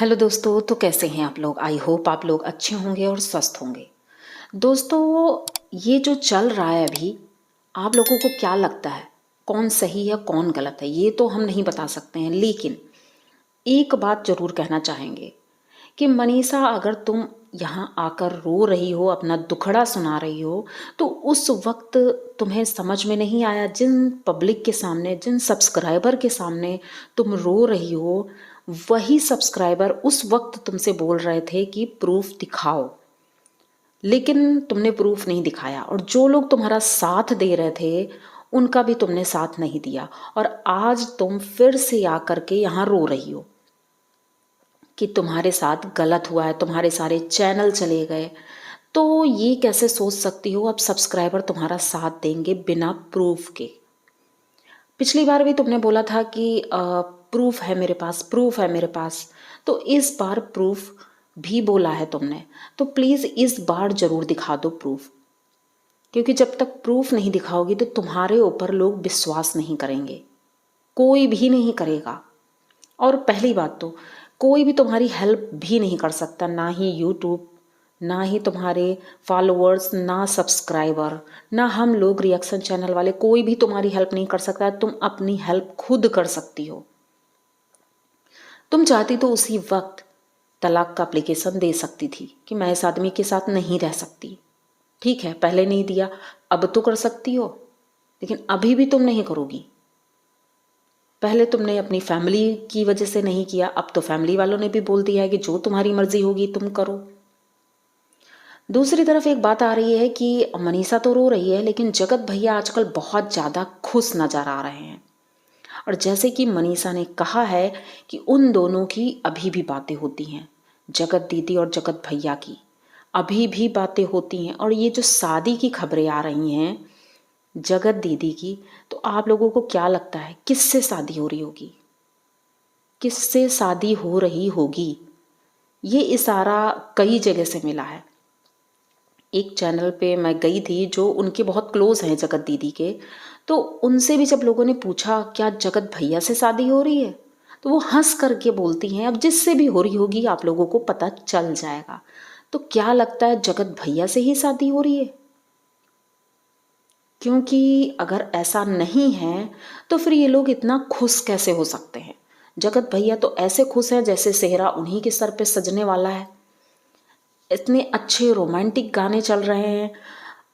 Hello दोस्तों, तो कैसे हैं आप लोग। आई होप आप लोग अच्छे होंगे और स्वस्थ होंगे। दोस्तों, ये जो चल रहा है अभी, आप लोगों को क्या लगता है कौन सही है कौन गलत है, ये तो हम नहीं बता सकते हैं। लेकिन एक बात ज़रूर कहना चाहेंगे कि मनीषा, अगर तुम यहाँ आकर रो रही हो, अपना दुखड़ा सुना रही हो, तो उस वक्त तुम्हें समझ में नहीं आया, जिन पब्लिक के सामने, जिन सब्सक्राइबर के सामने तुम रो रही हो, वही सब्सक्राइबर उस वक्त तुमसे बोल रहे थे कि प्रूफ दिखाओ। लेकिन तुमने प्रूफ नहीं दिखाया, और जो लोग तुम्हारा साथ दे रहे थे उनका भी तुमने साथ नहीं दिया। और आज तुम फिर से आकर के यहाँ रो रही हो कि तुम्हारे साथ गलत हुआ है, तुम्हारे सारे चैनल चले गए। तो ये कैसे सोच सकती हो अब सब्सक्राइबर तुम्हारा साथ देंगे बिना प्रूफ के। पिछली बार भी तुमने बोला था कि प्रूफ है मेरे पास, प्रूफ है मेरे पास। तो इस बार प्रूफ भी बोला है तुमने, तो प्लीज़ इस बार ज़रूर दिखा दो प्रूफ। क्योंकि जब तक प्रूफ नहीं दिखाओगी तो तुम्हारे ऊपर लोग विश्वास नहीं करेंगे, कोई भी नहीं करेगा। और पहली बात तो कोई भी तुम्हारी हेल्प भी नहीं कर सकता, ना ही यूट्यूब, ना ही तुम्हारे फॉलोअर्स, ना सब्सक्राइबर, ना हम लोग रिएक्शन चैनल वाले, कोई भी तुम्हारी हेल्प नहीं कर सकता। तुम अपनी हेल्प खुद कर सकती हो। तुम चाहती तो उसी वक्त तलाक का एप्लीकेशन दे सकती थी कि मैं इस आदमी के साथ नहीं रह सकती। ठीक है, पहले नहीं दिया, अब तो कर सकती हो, लेकिन अभी भी तुम नहीं करोगी। पहले तुमने अपनी फैमिली की वजह से नहीं किया, अब तो फैमिली वालों ने भी बोल दिया है कि जो तुम्हारी मर्जी होगी तुम करो। दूसरी तरफ एक बात आ रही है कि मनीषा तो रो रही है, लेकिन जगत भैया आजकल बहुत ज़्यादा खुश नजर आ रहे हैं। और जैसे कि मनीषा ने कहा है कि उन दोनों की अभी भी बातें होती हैं, जगत दीदी और जगत भैया की अभी भी बातें होती हैं। और ये जो शादी की खबरें आ रही हैं जगत दीदी की, तो आप लोगों को क्या लगता है किससे शादी हो रही होगी, किससे शादी हो रही होगी? ये इशारा कई जगह से मिला है। एक चैनल पे मैं गई थी जो उनके बहुत क्लोज हैं जगत दीदी के, तो उनसे भी जब लोगों ने पूछा क्या जगत भैया से शादी हो रही है, तो वो हंस करके बोलती हैं अब जिससे भी हो रही होगी आप लोगों को पता चल जाएगा। तो क्या लगता है जगत भैया से ही शादी हो रही है? क्योंकि अगर ऐसा नहीं है तो फिर ये लोग इतना खुश कैसे हो सकते हैं? जगत भैया तो ऐसे खुश हैं जैसे सेहरा उन्हीं के सर पे सजने वाला है। इतने अच्छे रोमांटिक गाने चल रहे हैं,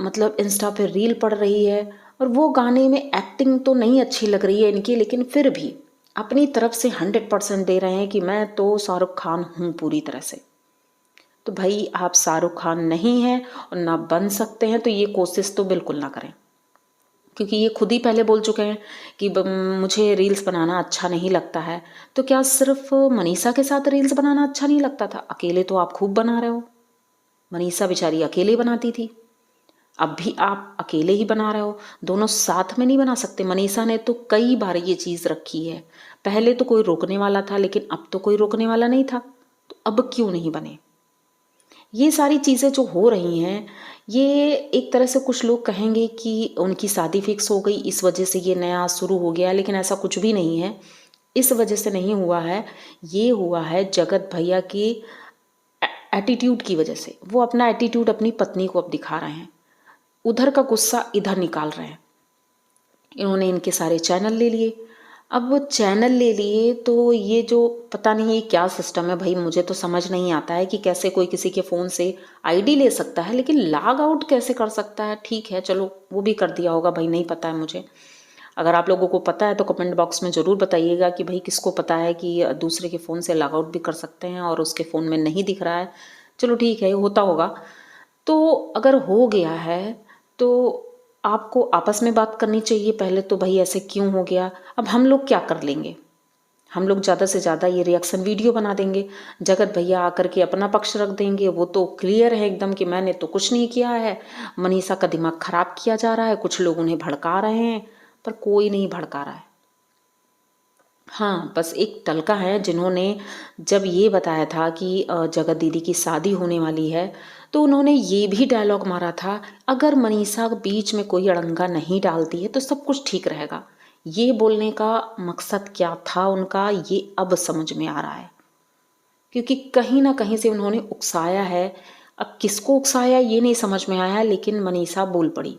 मतलब इंस्टा पे रील पड़ रही है, और वो गाने में एक्टिंग तो नहीं अच्छी लग रही है इनकी, लेकिन फिर भी अपनी तरफ से 100% दे रहे हैं कि मैं तो शाहरुख खान हूँ पूरी तरह से। तो भाई आप शाहरुख खान नहीं हैं और ना बन सकते हैं, तो ये कोशिश तो बिल्कुल ना करें। क्योंकि ये खुद ही पहले बोल चुके हैं कि मुझे रील्स बनाना अच्छा नहीं लगता है। तो क्या सिर्फ मनीषा के साथ रील्स बनाना अच्छा नहीं लगता था? अकेले तो आप खूब बना रहे हो। मनीषा बेचारी अकेले बनाती थी, अब भी आप अकेले ही बना रहे हो, दोनों साथ में नहीं बना सकते। मनीषा ने तो कई बार ये चीज़ रखी है, पहले तो कोई रोकने वाला था लेकिन अब तो कोई रोकने वाला नहीं था, तो अब क्यों नहीं बने? ये सारी चीज़ें जो हो रही हैं, ये एक तरह से कुछ लोग कहेंगे कि उनकी शादी फिक्स हो गई इस वजह से ये नया शुरू हो गया, लेकिन ऐसा कुछ भी नहीं है। इस वजह से नहीं हुआ है, ये हुआ है जगत भैया की एटीट्यूड की वजह से। वो अपना एटीट्यूड अपनी पत्नी को अब दिखा रहे हैं, उधर का गुस्सा इधर निकाल रहे हैं। इन्होंने इनके सारे चैनल ले लिए। अब वो चैनल ले लिए तो ये जो पता नहीं ये क्या सिस्टम है भाई, मुझे तो समझ नहीं आता है कि कैसे कोई किसी के फ़ोन से आईडी ले सकता है, लेकिन लॉग आउट कैसे कर सकता है? ठीक है, चलो वो भी कर दिया होगा भाई, नहीं पता है मुझे। अगर आप लोगों को पता है तो कमेंट बॉक्स में ज़रूर बताइएगा कि भाई किसको पता है कि दूसरे के फ़ोन से लॉग आउट भी कर सकते हैं और उसके फ़ोन में नहीं दिख रहा है। चलो ठीक है, होता होगा। तो अगर हो गया है तो आपको आपस में बात करनी चाहिए पहले तो, भाई ऐसे क्यों हो गया? अब हम लोग क्या कर लेंगे? हम लोग ज़्यादा से ज़्यादा ये रिएक्शन वीडियो बना देंगे, जगत भैया आकर के अपना पक्ष रख देंगे। वो तो क्लियर है एकदम कि मैंने तो कुछ नहीं किया है, मनीषा का दिमाग खराब किया जा रहा है, कुछ लोग उन्हें भड़का रहे हैं, पर कोई नहीं भड़का रहा है। हाँ, बस एक तलका है जिन्होंने जब ये बताया था कि जगत दीदी की शादी होने वाली है, तो उन्होंने ये भी डायलॉग मारा था, अगर मनीषा बीच में कोई अड़ंगा नहीं डालती है तो सब कुछ ठीक रहेगा। ये बोलने का मकसद क्या था उनका, ये अब समझ में आ रहा है। क्योंकि कहीं ना कहीं से उन्होंने उकसाया है। अब किसको उकसाया ये नहीं समझ में आया, लेकिन मनीषा बोल पड़ी,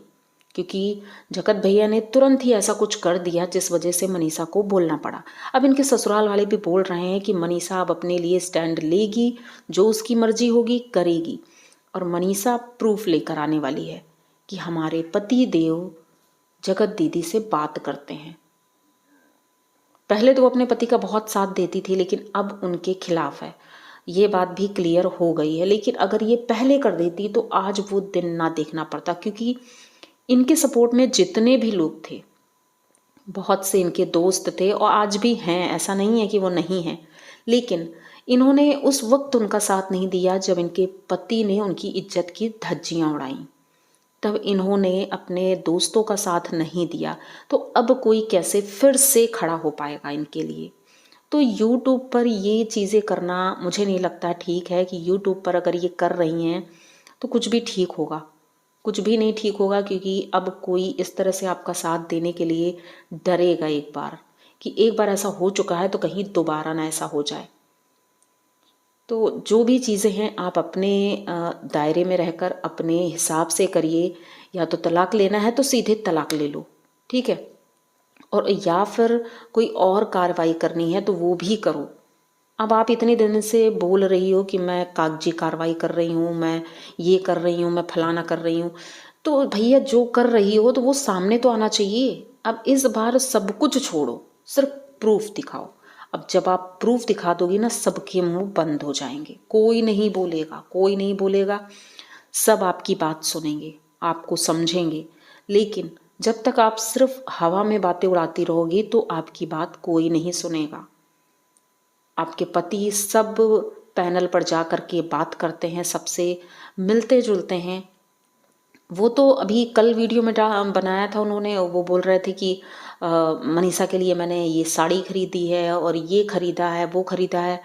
क्योंकि जगत भैया ने तुरंत ही ऐसा कुछ कर दिया जिस वजह से मनीषा को बोलना पड़ा। अब इनके ससुराल वाले भी बोल रहे हैं कि मनीषा अब अपने लिए स्टैंड लेगी, जो उसकी मर्जी होगी करेगी, और मनीषा प्रूफ लेकर आने वाली है कि हमारे पति देव जगत दीदी से बात करते हैं। पहले तो वो अपने पति का बहुत साथ देती थी, लेकिन अब उनके खिलाफ है, ये बात भी क्लियर हो गई है। लेकिन अगर ये पहले कर देती तो आज वो दिन ना देखना पड़ता, क्योंकि इनके सपोर्ट में जितने भी लोग थे, बहुत से इनके दोस्त थे और आज भी हैं, ऐसा नहीं है कि वो नहीं हैं, लेकिन इन्होंने उस वक्त उनका साथ नहीं दिया जब इनके पति ने उनकी इज्जत की धज्जियां उड़ाई, तब इन्होंने अपने दोस्तों का साथ नहीं दिया। तो अब कोई कैसे फिर से खड़ा हो पाएगा इनके लिए। तो यूट्यूब पर ये चीज़ें करना मुझे नहीं लगता ठीक है, कि यूट्यूब पर अगर ये कर रही हैं तो कुछ भी ठीक होगा, कुछ भी नहीं ठीक होगा, क्योंकि अब कोई इस तरह से आपका साथ देने के लिए डरेगा एक बार, कि एक बार ऐसा हो चुका है तो कहीं दोबारा ना ऐसा हो जाए। तो जो भी चीज़ें हैं आप अपने दायरे में रहकर अपने हिसाब से करिए। या तो तलाक लेना है तो सीधे तलाक ले लो, ठीक है, और या फिर कोई और कार्रवाई करनी है तो वो भी करो। अब आप इतने दिन से बोल रही हो कि मैं कागजी कार्रवाई कर रही हूँ, मैं ये कर रही हूँ, मैं फलाना कर रही हूँ, तो भैया जो कर रही हो तो वो सामने तो आना चाहिए। अब इस बार सब कुछ छोड़ो, सिर्फ प्रूफ दिखाओ। अब जब आप प्रूफ दिखा दोगी ना, सबके मुंह बंद हो जाएंगे, कोई नहीं बोलेगा, कोई नहीं बोलेगा, सब आपकी बात सुनेंगे, आपको समझेंगे। लेकिन जब तक आप सिर्फ हवा में बातें उड़ाती रहोगी तो आपकी बात कोई नहीं सुनेगा। आपके पति सब पैनल पर जा कर के बात करते हैं, सबसे मिलते जुलते हैं। वो तो अभी कल वीडियो में बनाया था उन्होंने, वो बोल रहे थे कि मनीषा के लिए मैंने ये साड़ी खरीदी है और ये खरीदा है, वो खरीदा है,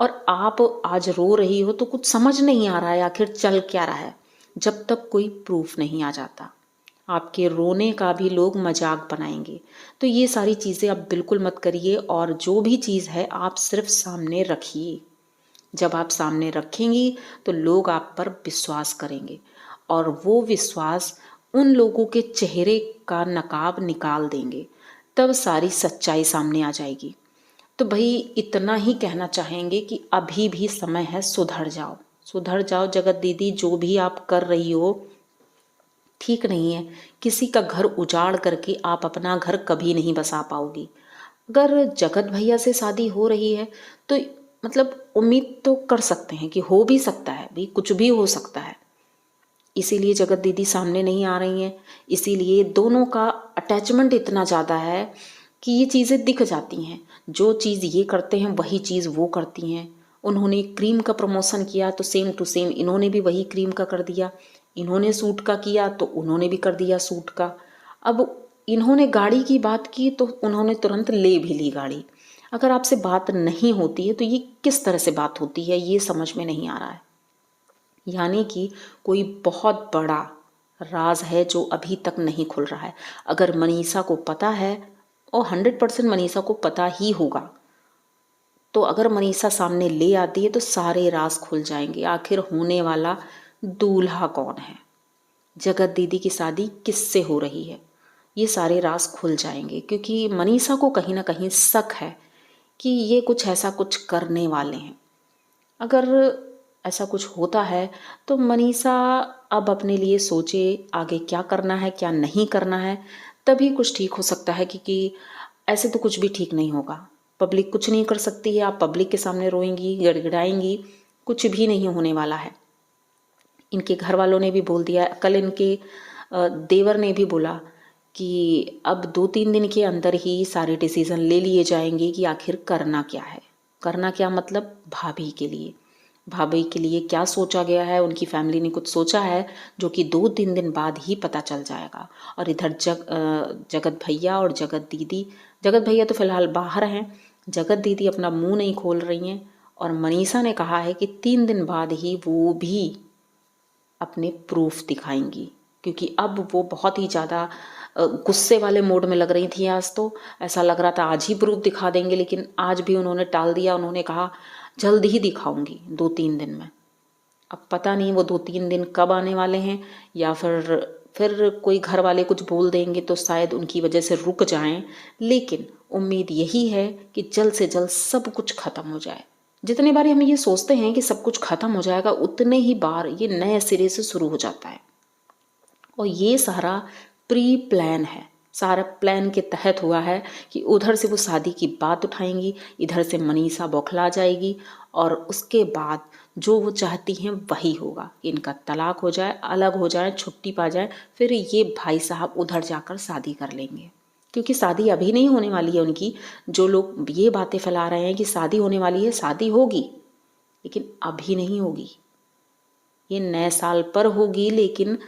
और आप आज रो रही हो तो कुछ समझ नहीं आ रहा है आखिर चल क्या रहा है, जब तक कोई प्रूफ नहीं आ जाता। आपके रोने का भी लोग मजाक बनाएंगे। तो ये सारी चीज़ें आप बिल्कुल मत करिए, और जो भी चीज़ है आप सिर्फ सामने रखिए। जब आप सामने रखेंगी तो लोग आप पर विश्वास करेंगे, और वो विश्वास उन लोगों के चेहरे का नकाब निकाल देंगे, तब सारी सच्चाई सामने आ जाएगी। तो भाई इतना ही कहना चाहेंगे कि अभी भी समय है, सुधर जाओ, सुधर जाओ जगत दीदी, जो भी आप कर रही हो ठीक नहीं है। किसी का घर उजाड़ करके आप अपना घर कभी नहीं बसा पाओगी। अगर जगत भैया से शादी हो रही है तो मतलब उम्मीद तो कर सकते हैं कि हो भी सकता है, भाई कुछ भी हो सकता है, इसीलिए जगत दीदी सामने नहीं आ रही हैं। इसीलिए दोनों का अटैचमेंट इतना ज़्यादा है कि ये चीज़ें दिख जाती हैं, जो चीज़ ये करते हैं वही चीज़ वो करती हैं। उन्होंने क्रीम का प्रमोशन किया तो सेम टू सेम इन्होंने भी वही क्रीम का कर दिया, इन्होंने सूट का किया तो उन्होंने भी कर दिया सूट का। अब इन्होंने गाड़ी की बात की तो उन्होंने तुरंत ले भी ली गाड़ी। अगर आपसे बात नहीं होती है तो ये किस तरह से बात होती है, ये समझ में नहीं आ रहा है। यानी कि कोई बहुत बड़ा राज है जो अभी तक नहीं खुल रहा है। अगर मनीषा को पता है, और 100% मनीषा को पता ही होगा, तो अगर मनीषा सामने ले आती है तो सारे राज खुल जाएंगे। आखिर होने वाला दूल्हा कौन है, जगत दीदी की शादी किससे हो रही है, ये सारे राज खुल जाएंगे। क्योंकि मनीषा को कहीं ना कहीं शक है कि ये कुछ ऐसा कुछ करने वाले हैं। अगर ऐसा कुछ होता है तो मनीषा अब अपने लिए सोचे आगे क्या करना है क्या नहीं करना है, तभी कुछ ठीक हो सकता है। क्योंकि ऐसे तो कुछ भी ठीक नहीं होगा, पब्लिक कुछ नहीं कर सकती है। आप पब्लिक के सामने रोएंगी गिड़गिड़ाएंगी, कुछ भी नहीं होने वाला है। इनके घर वालों ने भी बोल दिया, कल इनके देवर ने भी बोला कि अब 2-3 दिन के अंदर ही सारे डिसीजन ले लिए जाएंगे कि आखिर करना क्या है। करना क्या मतलब भाभी के लिए क्या सोचा गया है, उनकी फैमिली ने कुछ सोचा है जो कि 2-3 दिन बाद ही पता चल जाएगा। और इधर जगत भैया और जगत दीदी, जगत भैया तो फिलहाल बाहर हैं, जगत दीदी अपना मुंह नहीं खोल रही हैं। और मनीषा ने कहा है कि 3 दिन बाद ही वो भी अपने प्रूफ दिखाएंगी, क्योंकि अब वो बहुत ही ज़्यादा गुस्से वाले मोड में लग रही थी। आज तो ऐसा लग रहा था आज ही प्रूफ दिखा देंगे, लेकिन आज भी उन्होंने टाल दिया। उन्होंने कहा जल्द ही दिखाऊंगी 2-3 दिन में। अब पता नहीं वो 2-3 दिन कब आने वाले हैं, या फिर कोई घर वाले कुछ बोल देंगे तो शायद उनकी वजह से रुक जाएं, लेकिन उम्मीद यही है कि जल्द से जल्द सब कुछ ख़त्म हो जाए। जितने बार हम ये सोचते हैं कि सब कुछ ख़त्म हो जाएगा, उतने ही बार ये नए सिरे से शुरू हो जाता है। और ये सारा प्री प्लान है, सारा प्लान के तहत हुआ है कि उधर से वो शादी की बात उठाएंगी, इधर से मनीषा बौखला जाएगी, और उसके बाद जो वो चाहती हैं वही होगा। इनका तलाक हो जाए, अलग हो जाए, छुट्टी पा जाए, फिर ये भाई साहब उधर जाकर शादी कर लेंगे। क्योंकि शादी अभी नहीं होने वाली है उनकी। जो लोग ये बातें फैला रहे हैं कि शादी होने वाली है, शादी होगी लेकिन अभी नहीं होगी। ये नए साल पर होगी, लेकिन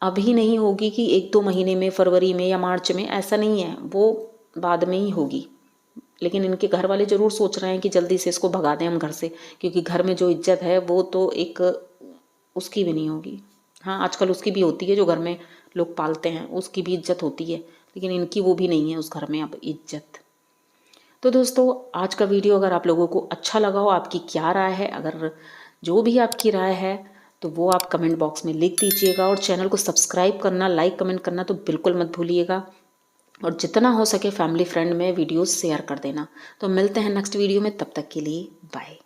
अभी नहीं होगी कि 1-2 महीने में, फरवरी में या मार्च में, ऐसा नहीं है, वो बाद में ही होगी। लेकिन इनके घर वाले ज़रूर सोच रहे हैं कि जल्दी से इसको भगा दें हम घर से, क्योंकि घर में जो इज्जत है वो तो एक उसकी भी नहीं होगी। हाँ, आजकल उसकी भी होती है, जो घर में लोग पालते हैं उसकी भी इज्जत होती है, लेकिन इनकी वो भी नहीं है उस घर में अब इज्जत। तो दोस्तों, आज का वीडियो अगर आप लोगों को अच्छा लगा हो, आपकी क्या राय है, अगर जो भी आपकी राय है तो वो आप कमेंट बॉक्स में लिख दीजिएगा। और चैनल को सब्सक्राइब करना, लाइक कमेंट करना तो बिल्कुल मत भूलिएगा। और जितना हो सके फैमिली फ्रेंड में वीडियोस शेयर कर देना। तो मिलते हैं नेक्स्ट वीडियो में, तब तक के लिए बाय।